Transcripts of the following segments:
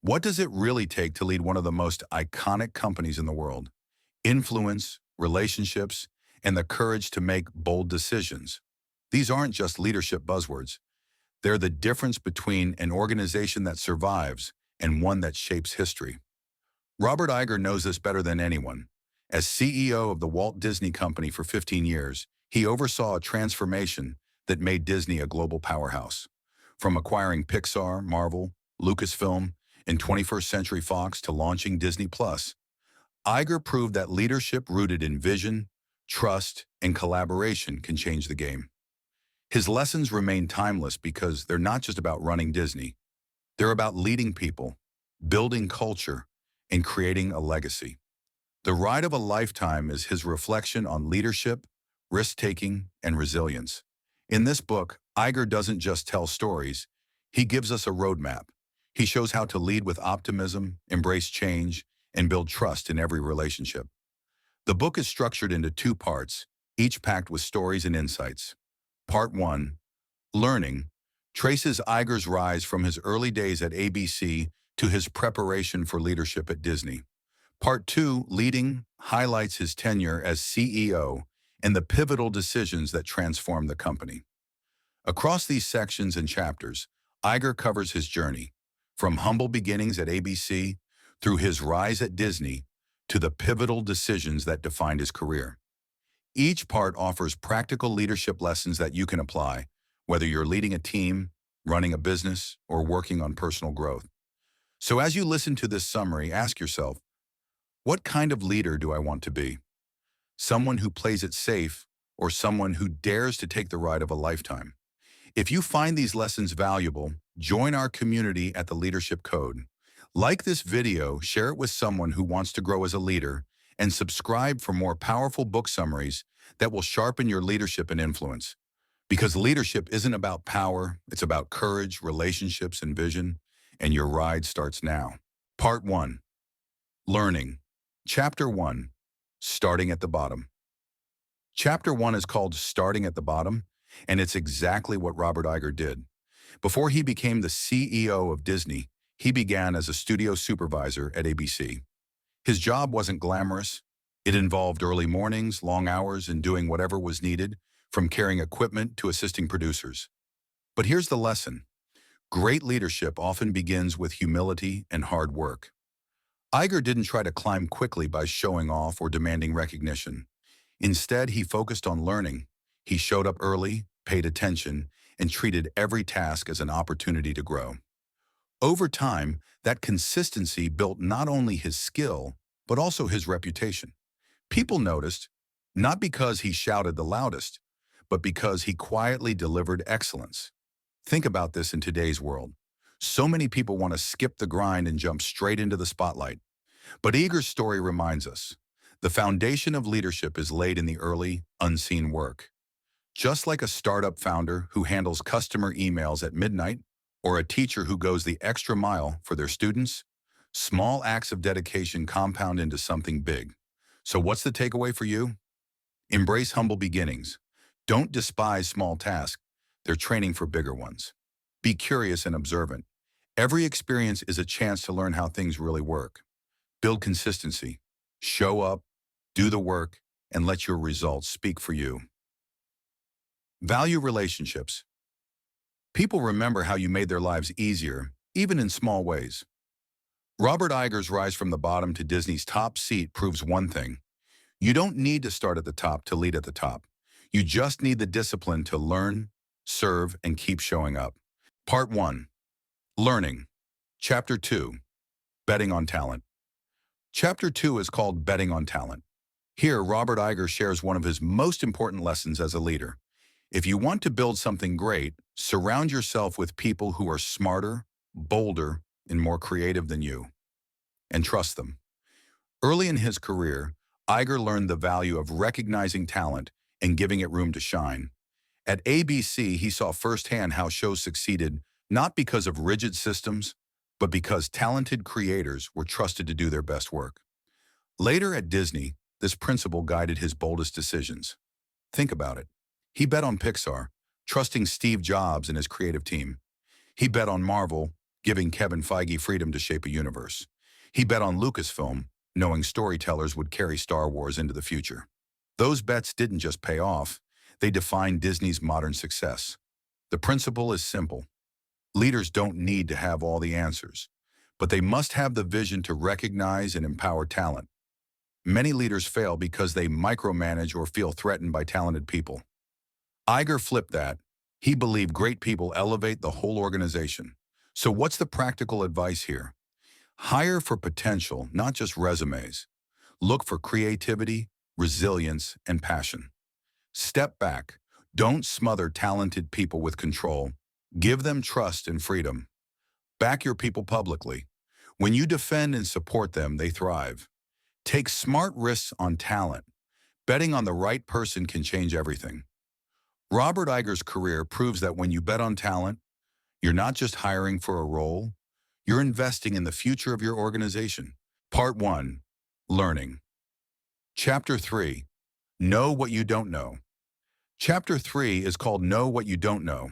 What does it really take to lead one of the most iconic companies in the world? Influence, relationships, and the courage to make bold decisions. These aren't just leadership buzzwords. They're the difference between an organization that survives and one that shapes history. Robert Iger knows this better than anyone. As CEO of the Walt Disney Company for 15 years, he oversaw a transformation that made Disney a global powerhouse. From acquiring Pixar, Marvel, Lucasfilm, and 21st Century Fox to launching Disney+, Iger proved that leadership rooted in vision, trust, and collaboration can change the game. His lessons remain timeless because they're not just about running Disney. They're about leading people, building culture, and creating a legacy. The Ride of a Lifetime is his reflection on leadership, risk-taking, and resilience. In this book, Iger doesn't just tell stories, he gives us a roadmap. He shows how to lead with optimism, embrace change, and build trust in every relationship. The book is structured into two parts, each packed with stories and insights. Part 1, Learning, traces Iger's rise from his early days at ABC to his preparation for leadership at Disney. Part 2, Leading, highlights his tenure as CEO and the pivotal decisions that transformed the company. Across these sections and chapters, Iger covers his journey, from humble beginnings at ABC through his rise at Disney to the pivotal decisions that defined his career. Each part offers practical leadership lessons that you can apply, whether you're leading a team, running a business, or working on personal growth. So as you listen to this summary, ask yourself, what kind of leader do I want to be? Someone who plays it safe or someone who dares to take the ride of a lifetime? If you find these lessons valuable, join our community at the Leadership Code. Like this video, share it with someone who wants to grow as a leader, and subscribe for more powerful book summaries that will sharpen your leadership and influence. Because leadership isn't about power, it's about courage, relationships, and vision, and your ride starts now. Part 1, Learning. Chapter 1, Starting at the Bottom. Chapter 1 is called Starting at the Bottom, and it's exactly what Robert Iger did. Before he became the CEO of Disney, he began as a studio supervisor at ABC. His job wasn't glamorous. It involved early mornings, long hours, and doing whatever was needed, from carrying equipment to assisting producers. But here's the lesson. Great leadership often begins with humility and hard work. Iger didn't try to climb quickly by showing off or demanding recognition. Instead, he focused on learning. He showed up early, paid attention, and treated every task as an opportunity to grow. Over time, that consistency built not only his skill, but also his reputation. People noticed, not because he shouted the loudest, but because he quietly delivered excellence. Think about this in today's world. So many people want to skip the grind and jump straight into the spotlight. But Iger's story reminds us, the foundation of leadership is laid in the early, unseen work. Just like a startup founder who handles customer emails at midnight, or a teacher who goes the extra mile for their students, small acts of dedication compound into something big. So what's the takeaway for you? Embrace humble beginnings. Don't despise small tasks. They're training for bigger ones. Be curious and observant. Every experience is a chance to learn how things really work. Build consistency. Show up, do the work, and let your results speak for you. Value relationships. People remember how you made their lives easier, even in small ways. Robert Iger's rise from the bottom to Disney's top seat proves one thing. You don't need to start at the top to lead at the top. You just need the discipline to learn, serve, and keep showing up. Part 1, Learning. Chapter 2, Betting on Talent. Chapter 2 is called Betting on Talent. Here, Robert Iger shares one of his most important lessons as a leader. If you want to build something great, surround yourself with people who are smarter, bolder, and more creative than you. And trust them. Early in his career, Iger learned the value of recognizing talent and giving it room to shine. At ABC, he saw firsthand how shows succeeded not because of rigid systems, but because talented creators were trusted to do their best work. Later at Disney, this principle guided his boldest decisions. Think about it. He bet on Pixar, trusting Steve Jobs and his creative team. He bet on Marvel, giving Kevin Feige freedom to shape a universe. He bet on Lucasfilm, knowing storytellers would carry Star Wars into the future. Those bets didn't just pay off, they defined Disney's modern success. The principle is simple. Leaders don't need to have all the answers, but they must have the vision to recognize and empower talent. Many leaders fail because they micromanage or feel threatened by talented people. Iger flipped that. He believed great people elevate the whole organization. So what's the practical advice here? Hire for potential, not just resumes. Look for creativity, resilience, and passion. Step back. Don't smother talented people with control. Give them trust and freedom. Back your people publicly. When you defend and support them, they thrive. Take smart risks on talent. Betting on the right person can change everything. Robert Iger's career proves that when you bet on talent, you're not just hiring for a role, you're investing in the future of your organization. Part 1. Learning. Chapter 3. Know what you don't know. Chapter 3 is called Know What You Don't Know.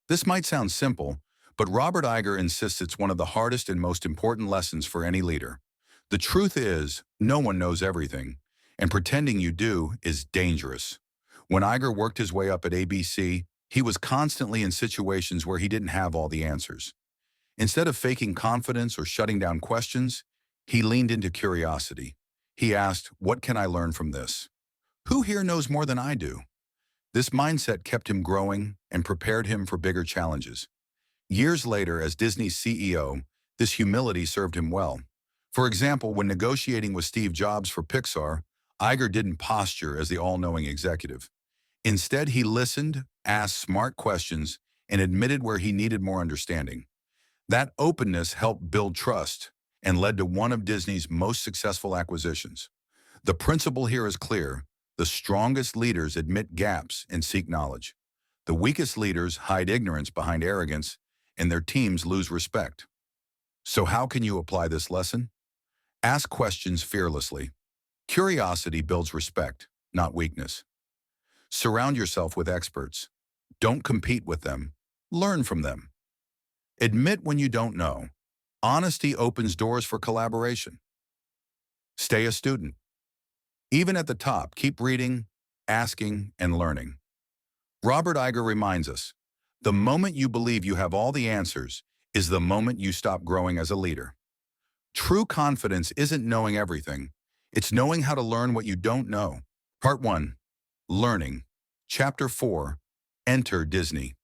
This might sound simple, but Robert Iger insists it's one of the hardest and most important lessons for any leader. The truth is, no one knows everything, and pretending you do is dangerous. When Iger worked his way up at ABC, he was constantly in situations where he didn't have all the answers. Instead of faking confidence or shutting down questions, he leaned into curiosity. He asked, "What can I learn from this? Who here knows more than I do?" This mindset kept him growing and prepared him for bigger challenges. Years later, as Disney's CEO, this humility served him well. For example, when negotiating with Steve Jobs for Pixar, Iger didn't posture as the all-knowing executive. Instead, he listened, asked smart questions, and admitted where he needed more understanding. That openness helped build trust and led to one of Disney's most successful acquisitions. The principle here is clear. The strongest leaders admit gaps and seek knowledge. The weakest leaders hide ignorance behind arrogance, and their teams lose respect. So how can you apply this lesson? Ask questions fearlessly. Curiosity builds respect, not weakness. Surround yourself with experts. Don't compete with them. Learn from them. Admit when you don't know. Honesty opens doors for collaboration. Stay a student. Even at the top, keep reading, asking, and learning. Robert Iger reminds us, the moment you believe you have all the answers is the moment you stop growing as a leader. True confidence isn't knowing everything. It's knowing how to learn what you don't know. Part 1. Learning. Chapter 4. Enter Disney.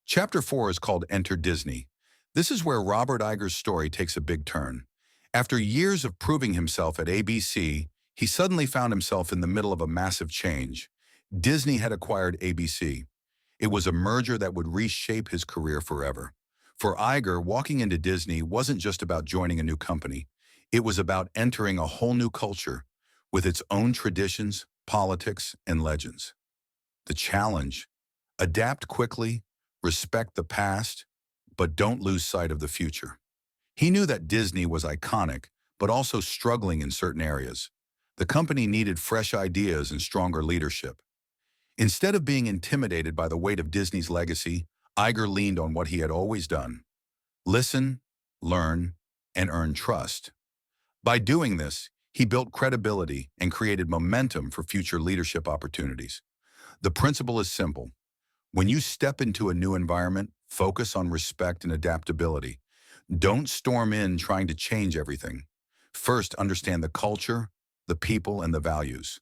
Chapter 4 is called Enter Disney. This is where Robert Iger's story takes a big turn. After years of proving himself at ABC, he suddenly found himself in the middle of a massive change. Disney had acquired ABC. It was a merger that would reshape his career forever. For Iger, walking into Disney wasn't just about joining a new company. It was about entering a whole new culture with its own traditions, politics, and legends. The challenge: adapt quickly, respect the past, but don't lose sight of the future. He knew that Disney was iconic, but also struggling in certain areas. The company needed fresh ideas and stronger leadership. Instead of being intimidated by the weight of Disney's legacy, Iger leaned on what he had always done: listen, learn, and earn trust. By doing this, he built credibility and created momentum for future leadership opportunities. The principle is simple. When you step into a new environment, focus on respect and adaptability. Don't storm in trying to change everything. First, understand the culture, the people, and the values.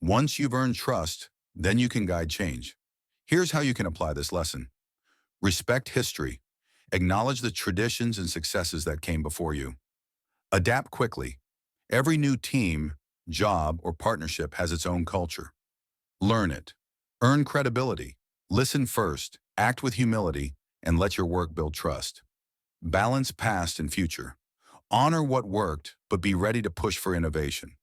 Once you've earned trust, then you can guide change. Here's how you can apply this lesson. Respect history. Acknowledge the traditions and successes that came before you. Adapt quickly. Every new team, job, or partnership has its own culture. Learn it. Earn credibility. Listen first, act with humility, and let your work build trust. Balance past and future. Honor what worked, but be ready to push for innovation.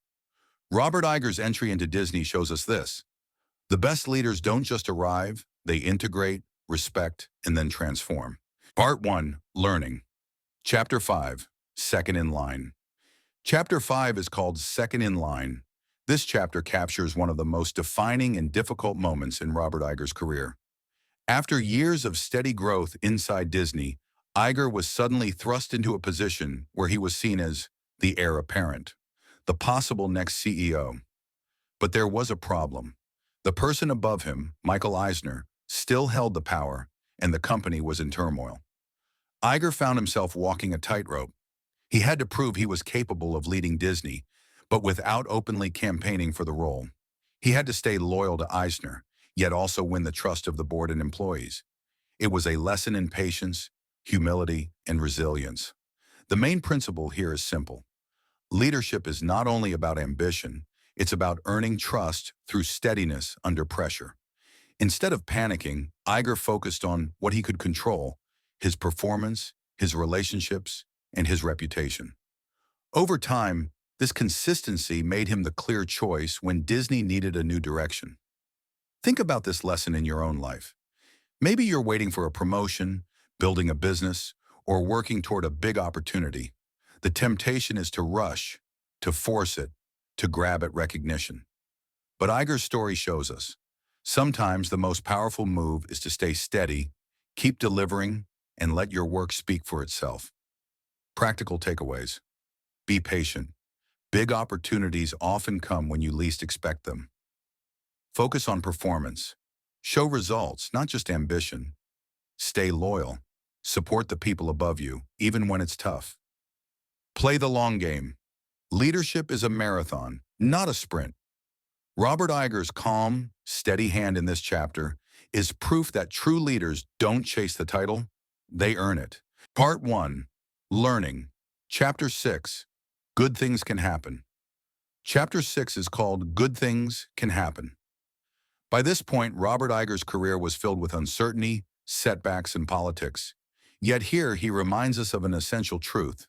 Robert Iger's entry into Disney shows us this. The best leaders don't just arrive, they integrate, respect, and then transform. Part 1. Learning. Chapter 5. Second in Line. Chapter 5 is called Second in Line. This chapter captures one of the most defining and difficult moments in Robert Iger's career. After years of steady growth inside Disney, Iger was suddenly thrust into a position where he was seen as the heir apparent, the possible next CEO. But there was a problem. The person above him, Michael Eisner, still held the power, and the company was in turmoil. Iger found himself walking a tightrope. He had to prove he was capable of leading Disney, but without openly campaigning for the role. He had to stay loyal to Eisner, yet also win the trust of the board and employees. It was a lesson in patience, humility, and resilience. The main principle here is simple. Leadership is not only about ambition, it's about earning trust through steadiness under pressure. Instead of panicking, Iger focused on what he could control: his performance, his relationships, and his reputation. Over time, this consistency made him the clear choice when Disney needed a new direction. Think about this lesson in your own life. Maybe you're waiting for a promotion, building a business, or working toward a big opportunity. The temptation is to rush, to force it, to grab at recognition. But Iger's story shows us, sometimes the most powerful move is to stay steady, keep delivering, and let your work speak for itself. Practical takeaways. Be patient. Big opportunities often come when you least expect them. Focus on performance. Show results, not just ambition. Stay loyal. Support the people above you, even when it's tough. Play the long game. Leadership is a marathon, not a sprint. Robert Iger's calm, steady hand in this chapter is proof that true leaders don't chase the title, they earn it. Part 1. Learning. Chapter 6. Good Things Can Happen. Chapter 6 is called Good Things Can Happen. By this point, Robert Iger's career was filled with uncertainty, setbacks, and politics. Yet here he reminds us of an essential truth.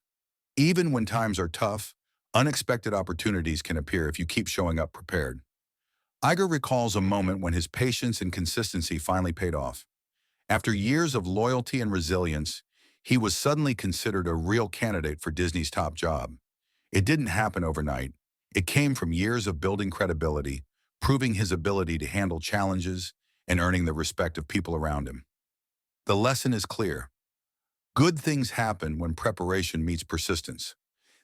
Even when times are tough, unexpected opportunities can appear if you keep showing up prepared. Iger recalls a moment when his patience and consistency finally paid off. After years of loyalty and resilience, he was suddenly considered a real candidate for Disney's top job. It didn't happen overnight. It came from years of building credibility, proving his ability to handle challenges, and earning the respect of people around him. The lesson is clear. Good things happen when preparation meets persistence.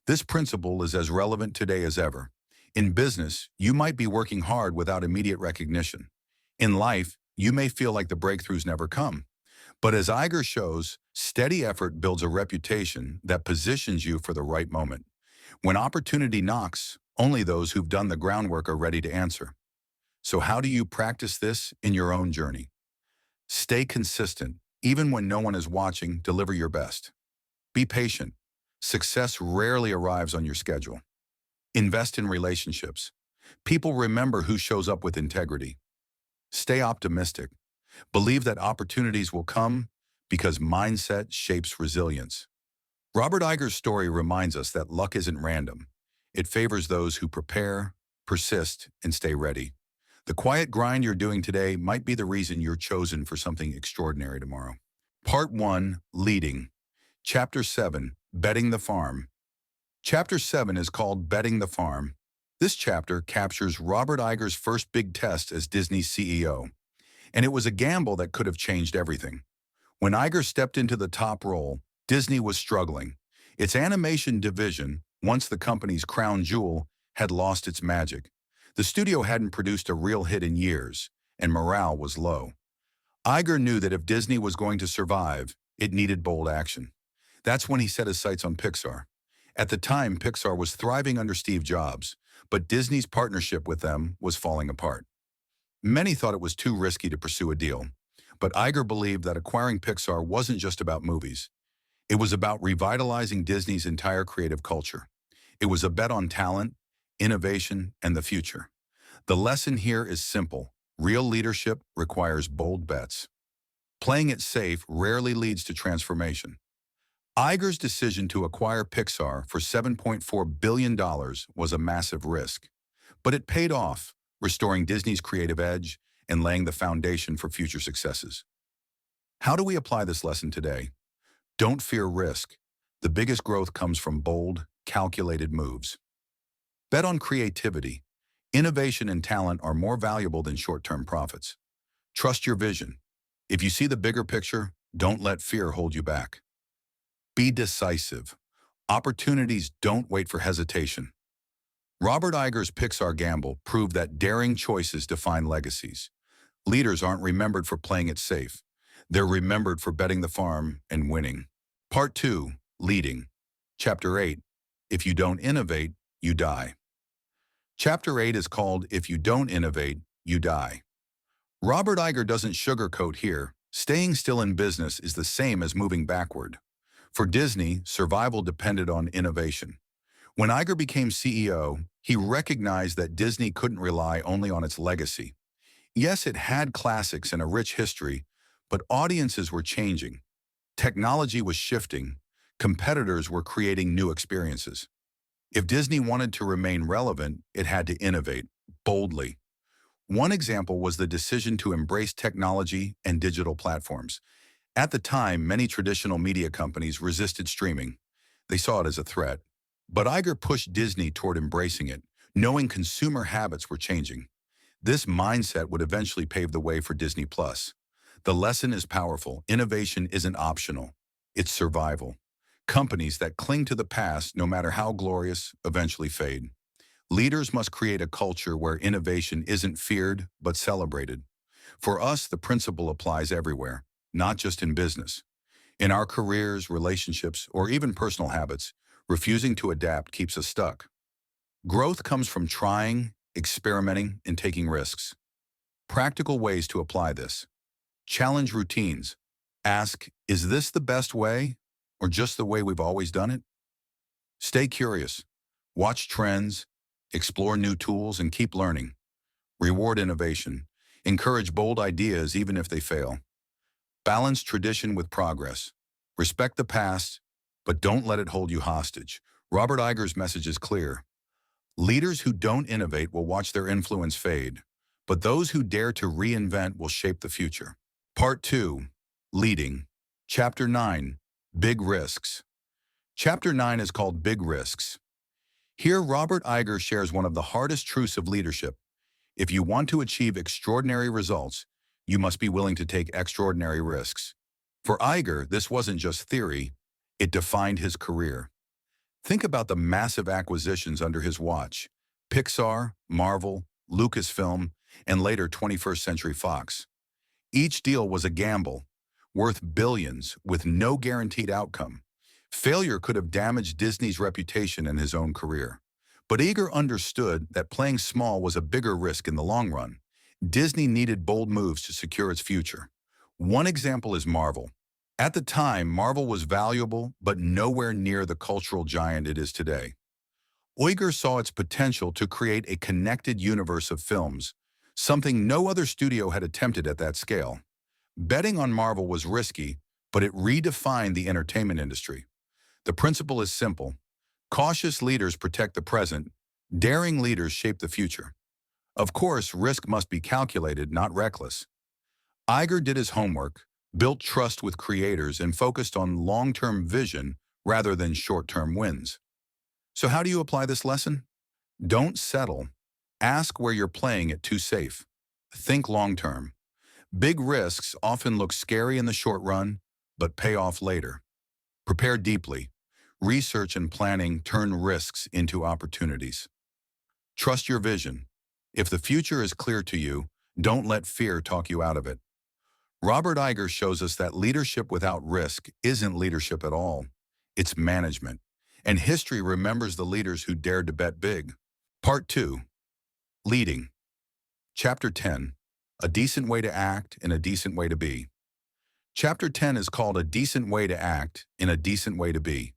This principle is as relevant today as ever. In business, you might be working hard without immediate recognition. In life, you may feel like the breakthroughs never come. But as Iger shows, steady effort builds a reputation that positions you for the right moment. When opportunity knocks, only those who've done the groundwork are ready to answer. So how do you practice this in your own journey? Stay consistent. Even when no one is watching, deliver your best. Be patient. Success rarely arrives on your schedule. Invest in relationships. People remember who shows up with integrity. Stay optimistic. Believe that opportunities will come because mindset shapes resilience. Robert Iger's story reminds us that luck isn't random. It favors those who prepare, persist, and stay ready. The quiet grind you're doing today might be the reason you're chosen for something extraordinary tomorrow. Part 1. Leading. Chapter 7. Betting the Farm. Chapter 7 is called Betting the Farm. This chapter captures Robert Iger's first big test as Disney's CEO. And it was a gamble that could have changed everything. When Iger stepped into the top role, Disney was struggling. Its animation division, once the company's crown jewel, had lost its magic. The studio hadn't produced a real hit in years, and morale was low. Iger knew that if Disney was going to survive, it needed bold action. That's when he set his sights on Pixar. At the time, Pixar was thriving under Steve Jobs, but Disney's partnership with them was falling apart. Many thought it was too risky to pursue a deal, but Iger believed that acquiring Pixar wasn't just about movies. It was about revitalizing Disney's entire creative culture. It was a bet on talent, innovation, and the future. The lesson here is simple. Real leadership requires bold bets. Playing it safe rarely leads to transformation. Iger's decision to acquire Pixar for $7.4 billion was a massive risk, but it paid off, restoring Disney's creative edge and laying the foundation for future successes. How do we apply this lesson today? Don't fear risk. The biggest growth comes from bold, calculated moves. Bet on creativity. Innovation and talent are more valuable than short-term profits. Trust your vision. If you see the bigger picture, don't let fear hold you back. Be decisive. Opportunities don't wait for hesitation. Robert Iger's Pixar gamble proved that daring choices define legacies. Leaders aren't remembered for playing it safe. They're remembered for betting the farm and winning. Part 2, Leading. Chapter 8, If You Don't Innovate, You Die. Chapter 8 is called If You Don't Innovate, You Die. Robert Iger doesn't sugarcoat here. Staying still in business is the same as moving backward. For Disney, survival depended on innovation. When Iger became CEO, he recognized that Disney couldn't rely only on its legacy. Yes, it had classics and a rich history, but audiences were changing. Technology was shifting. Competitors were creating new experiences. If Disney wanted to remain relevant, it had to innovate, boldly. One example was the decision to embrace technology and digital platforms. At the time, many traditional media companies resisted streaming. They saw it as a threat. But Iger pushed Disney toward embracing it, knowing consumer habits were changing. This mindset would eventually pave the way for Disney+. The lesson is powerful. Innovation isn't optional. It's survival. Companies that cling to the past, no matter how glorious, eventually fade. Leaders must create a culture where innovation isn't feared, but celebrated. For us, the principle applies everywhere, not just in business. In our careers, relationships, or even personal habits, refusing to adapt keeps us stuck. Growth comes from trying, experimenting, and taking risks. Practical ways to apply this. Challenge routines. Ask, is this the best way, or just the way we've always done it? Stay curious. Watch trends, explore new tools, and keep learning. Reward innovation. Encourage bold ideas even if they fail. Balance tradition with progress. Respect the past, but don't let it hold you hostage. Robert Iger's message is clear. Leaders who don't innovate will watch their influence fade, but those who dare to reinvent will shape the future. Part 2, Leading. Chapter 9, Big Risks. Chapter 9 is called Big Risks. Here, Robert Iger shares one of the hardest truths of leadership. If you want to achieve extraordinary results, you must be willing to take extraordinary risks. For Iger, this wasn't just theory, it defined his career. Think about the massive acquisitions under his watch: Pixar, Marvel, Lucasfilm, and later 21st Century Fox. Each deal was a gamble, worth billions, with no guaranteed outcome. Failure could have damaged Disney's reputation and his own career. But Iger understood that playing small was a bigger risk in the long run. Disney needed bold moves to secure its future. One example is Marvel. At the time, Marvel was valuable, but nowhere near the cultural giant it is today. Iger saw its potential to create a connected universe of films, something no other studio had attempted at that scale. Betting on Marvel was risky, but it redefined the entertainment industry. The principle is simple. Cautious leaders protect the present. Daring leaders shape the future. Of course, risk must be calculated, not reckless. Iger did his homework, built trust with creators, and focused on long-term vision rather than short-term wins. So how do you apply this lesson? Don't settle. Ask where you're playing it too safe. Think long-term. Big risks often look scary in the short run, but pay off later. Prepare deeply. Research and planning turn risks into opportunities. Trust your vision. If the future is clear to you, don't let fear talk you out of it. Robert Iger shows us that leadership without risk isn't leadership at all. It's management. And history remembers the leaders who dared to bet big. Part 2, Leading. Chapter 10, A Decent Way to Act in a Decent Way to Be. Chapter 10 is called A Decent Way to Act in a Decent Way to Be.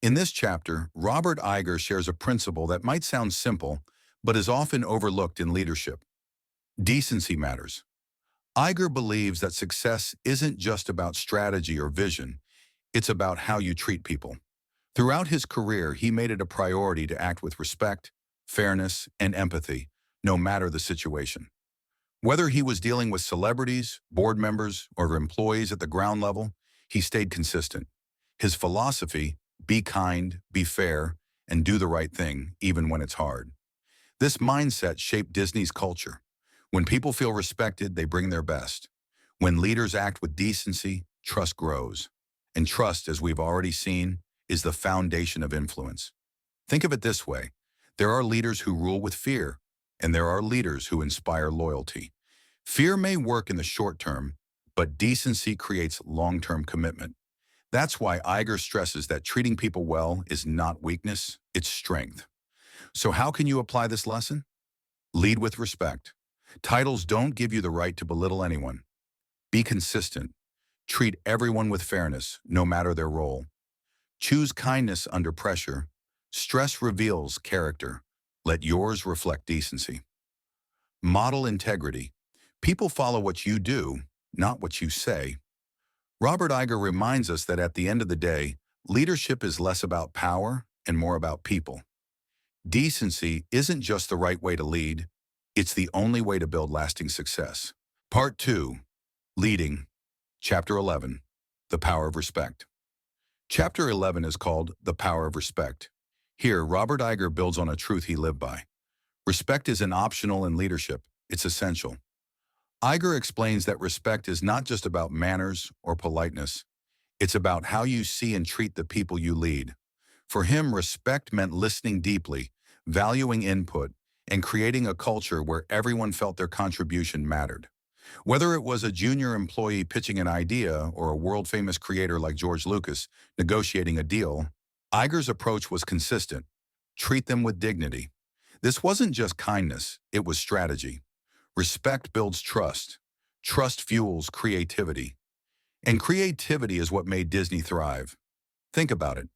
In this chapter, Robert Iger shares a principle that might sound simple, but is often overlooked in leadership. Decency matters. Iger believes that success isn't just about strategy or vision, it's about how you treat people. Throughout his career, he made it a priority to act with respect, fairness, and empathy, no matter the situation. Whether he was dealing with celebrities, board members, or employees at the ground level, he stayed consistent. His philosophy, be kind, be fair, and do the right thing, even when it's hard. This mindset shaped Disney's culture. When people feel respected, they bring their best. When leaders act with decency, trust grows. And trust, as we've already seen, is the foundation of influence. Think of it this way. There are leaders who rule with fear, and there are leaders who inspire loyalty. Fear may work in the short term, but decency creates long-term commitment. That's why Iger stresses that treating people well is not weakness, it's strength. So how can you apply this lesson? Lead with respect. Titles don't give you the right to belittle anyone. Be consistent. Treat everyone with fairness, no matter their role. Choose kindness under pressure. Stress reveals character. Let yours reflect decency. Model integrity. People follow what you do, not what you say. Robert Iger reminds us that at the end of the day, leadership is less about power and more about people. Decency isn't just the right way to lead, it's the only way to build lasting success. Part 2. Leading. Chapter 11. The Power of Respect. Chapter 11 is called The Power of Respect. Here, Robert Iger builds on a truth he lived by. Respect isn't optional in leadership, it's essential. Iger explains that respect is not just about manners or politeness. It's about how you see and treat the people you lead. For him, respect meant listening deeply, valuing input, and creating a culture where everyone felt their contribution mattered. Whether it was a junior employee pitching an idea or a world-famous creator like George Lucas negotiating a deal, Iger's approach was consistent. Treat them with dignity. This wasn't just kindness, it was strategy. Respect builds trust. Trust fuels creativity. And creativity is what made Disney thrive. Think about it.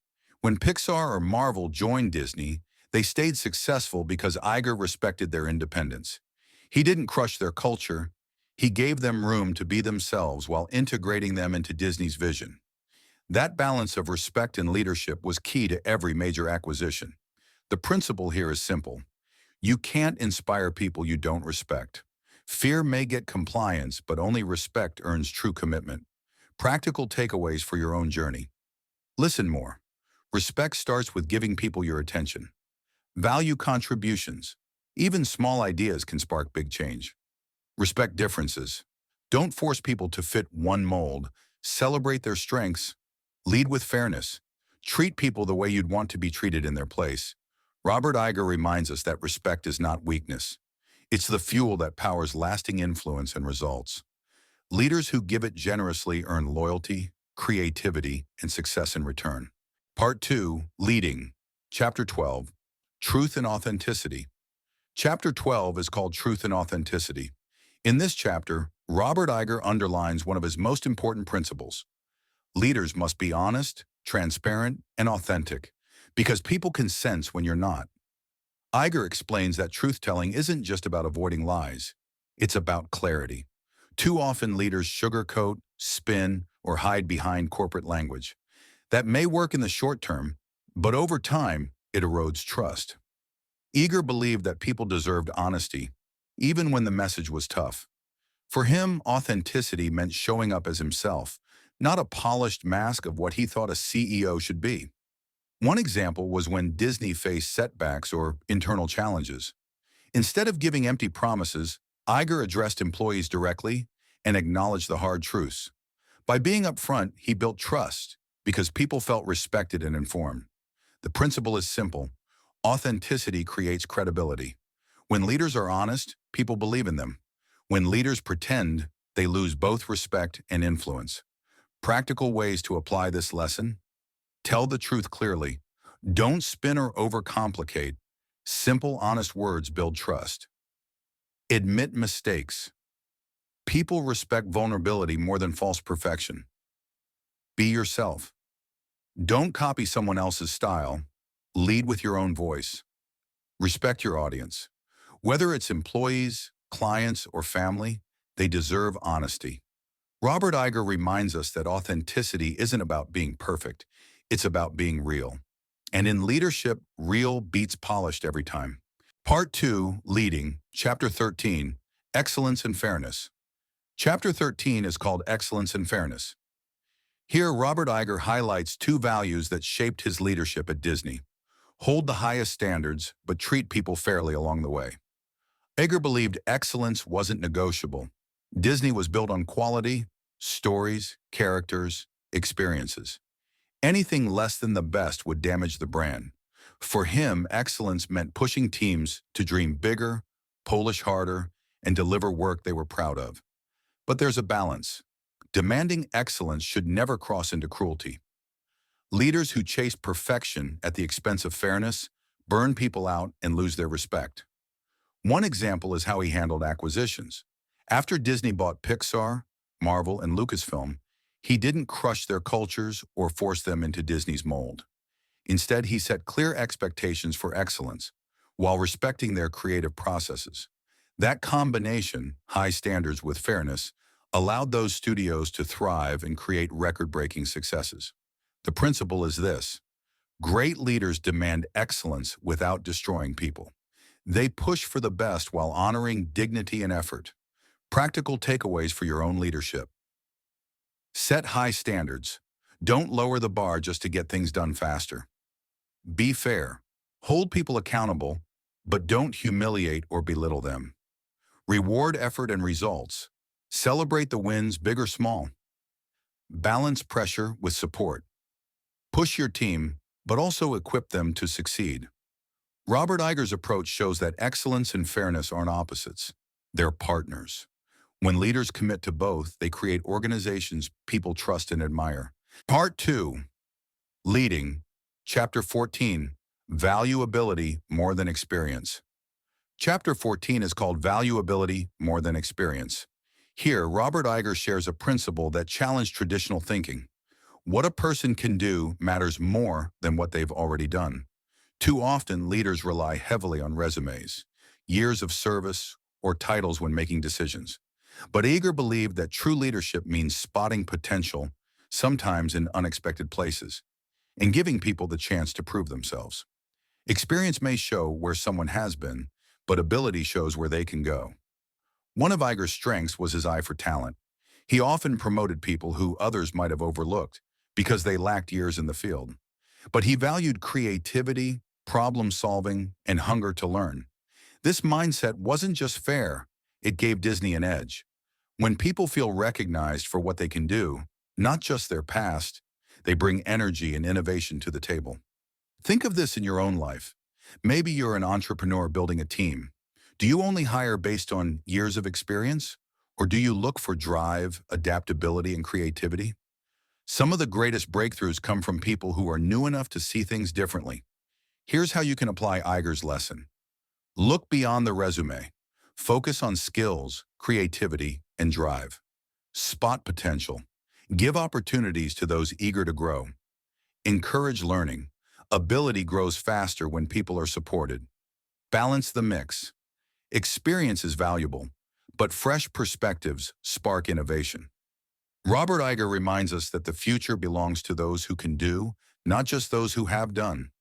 When Pixar or Marvel joined Disney, they stayed successful because Iger respected their independence. He didn't crush their culture. He gave them room to be themselves while integrating them into Disney's vision. That balance of respect and leadership was key to every major acquisition. The principle here is simple. You can't inspire people you don't respect. Fear may get compliance, but only respect earns true commitment. Practical takeaways for your own journey. Listen more. Respect starts with giving people your attention. Value contributions. Even small ideas can spark big change. Respect differences. Don't force people to fit one mold. Celebrate their strengths. Lead with fairness. Treat people the way you'd want to be treated in their place. Robert Iger reminds us that respect is not weakness. It's the fuel that powers lasting influence and results. Leaders who give it generously earn loyalty, creativity, and success in return. Part 2. Leading. Chapter 12. Truth and Authenticity. Chapter 12 is called Truth and Authenticity. In this chapter, Robert Iger underlines one of his most important principles. Leaders must be honest, transparent, and authentic, because people can sense when you're not. Iger explains that truth-telling isn't just about avoiding lies. It's about clarity. Too often leaders sugarcoat, spin, or hide behind corporate language. That may work in the short term, but over time, it erodes trust. Iger believed that people deserved honesty, even when the message was tough. For him, authenticity meant showing up as himself, not a polished mask of what he thought a CEO should be. One example was when Disney faced setbacks or internal challenges. Instead of giving empty promises, Iger addressed employees directly and acknowledged the hard truths. By being upfront, he built trust because people felt respected and informed. The principle is simple. Authenticity creates credibility. When leaders are honest, people believe in them. When leaders pretend, they lose both respect and influence. Practical ways to apply this lesson. Tell the truth clearly. Don't spin or overcomplicate. Simple, honest words build trust. Admit mistakes. People respect vulnerability more than false perfection. Be yourself. Don't copy someone else's style. Lead with your own voice. Respect your audience. Whether it's employees, clients, or family, they deserve honesty. Robert Iger reminds us that authenticity isn't about being perfect. It's about being real. And in leadership, real beats polished every time. Part 2, Leading, Chapter 13, Excellence and Fairness. Chapter 13 is called Excellence and Fairness. Here, Robert Iger highlights two values that shaped his leadership at Disney. Hold the highest standards, but treat people fairly along the way. Iger believed excellence wasn't negotiable. Disney was built on quality, stories, characters, experiences. Anything less than the best would damage the brand. For him, excellence meant pushing teams to dream bigger, polish harder, and deliver work they were proud of. But there's a balance. Demanding excellence should never cross into cruelty. Leaders who chase perfection at the expense of fairness burn people out and lose their respect. One example is how he handled acquisitions. After Disney bought Pixar, Marvel, and Lucasfilm, he didn't crush their cultures or force them into Disney's mold. Instead, he set clear expectations for excellence while respecting their creative processes. That combination, high standards with fairness, allowed those studios to thrive and create record-breaking successes. The principle is this: great leaders demand excellence without destroying people. They push for the best while honoring dignity and effort. Practical takeaways for your own leadership. Set high standards. Don't lower the bar just to get things done faster. Be fair. Hold people accountable, but don't humiliate or belittle them. Reward effort and results. Celebrate the wins, big or small. Balance pressure with support. Push your team, but also equip them to succeed. Robert Iger's approach shows that excellence and fairness aren't opposites. They're partners. When leaders commit to both, they create organizations people trust and admire. Part 2. Leading. Chapter 14. Valuability more than experience. Chapter 14 is called Valuability More Than Experience. Here, Robert Iger shares a principle that challenged traditional thinking. What a person can do matters more than what they've already done. Too often, leaders rely heavily on resumes, years of service, or titles when making decisions. But Iger believed that true leadership means spotting potential, sometimes in unexpected places, and giving people the chance to prove themselves. Experience may show where someone has been, but ability shows where they can go. One of Iger's strengths was his eye for talent. He often promoted people who others might have overlooked because they lacked years in the field. But he valued creativity, problem-solving, and hunger to learn. This mindset wasn't just fair, it gave Disney an edge. When people feel recognized for what they can do, not just their past, they bring energy and innovation to the table. Think of this in your own life. Maybe you're an entrepreneur building a team. Do you only hire based on years of experience? Or do you look for drive, adaptability, and creativity? Some of the greatest breakthroughs come from people who are new enough to see things differently. Here's how you can apply Iger's lesson. Look beyond the resume. Focus on skills, creativity, and drive. Spot potential. Give opportunities to those eager to grow. Encourage learning. Ability grows faster when people are supported. Balance the mix. Experience is valuable, but fresh perspectives spark innovation. Robert Iger reminds us that the future belongs to those who can do, not just those who have done.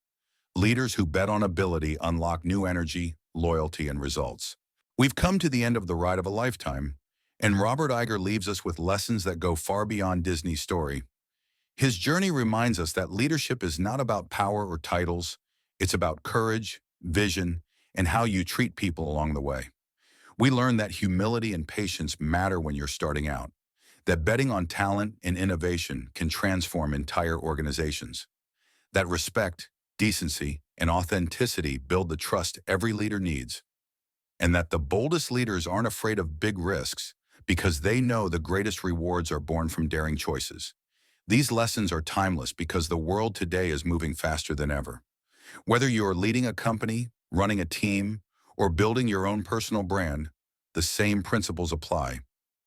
Leaders who bet on ability unlock new energy, loyalty, and results. We've come to the end of the ride of a lifetime, and Robert Iger leaves us with lessons that go far beyond Disney's story. His journey reminds us that leadership is not about power or titles, it's about courage, vision, and how you treat people along the way. We learn that humility and patience matter when you're starting out, that betting on talent and innovation can transform entire organizations, that respect, decency, and authenticity build the trust every leader needs, and that the boldest leaders aren't afraid of big risks because they know the greatest rewards are born from daring choices. These lessons are timeless because the world today is moving faster than ever. Whether you're leading a company, running a team, or building your own personal brand, the same principles apply.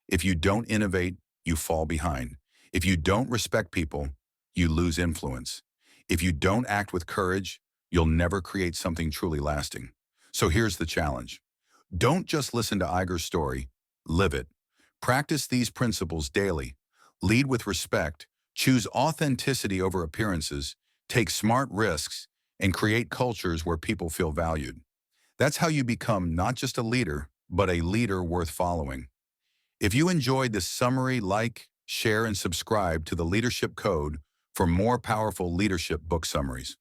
If you don't innovate, you fall behind. If you don't respect people, you lose influence. If you don't act with courage, you'll never create something truly lasting. So here's the challenge. Don't just listen to Iger's story, live it. Practice these principles daily. Lead with respect, choose authenticity over appearances, take smart risks, and create cultures where people feel valued. That's how you become not just a leader, but a leader worth following. If you enjoyed this summary, like, share, and subscribe to the Leadership Code for more powerful leadership book summaries.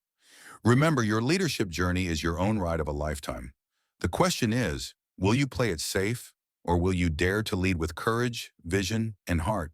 Remember, your leadership journey is your own ride of a lifetime. The question is, will you play it safe, or will you dare to lead with courage, vision, and heart?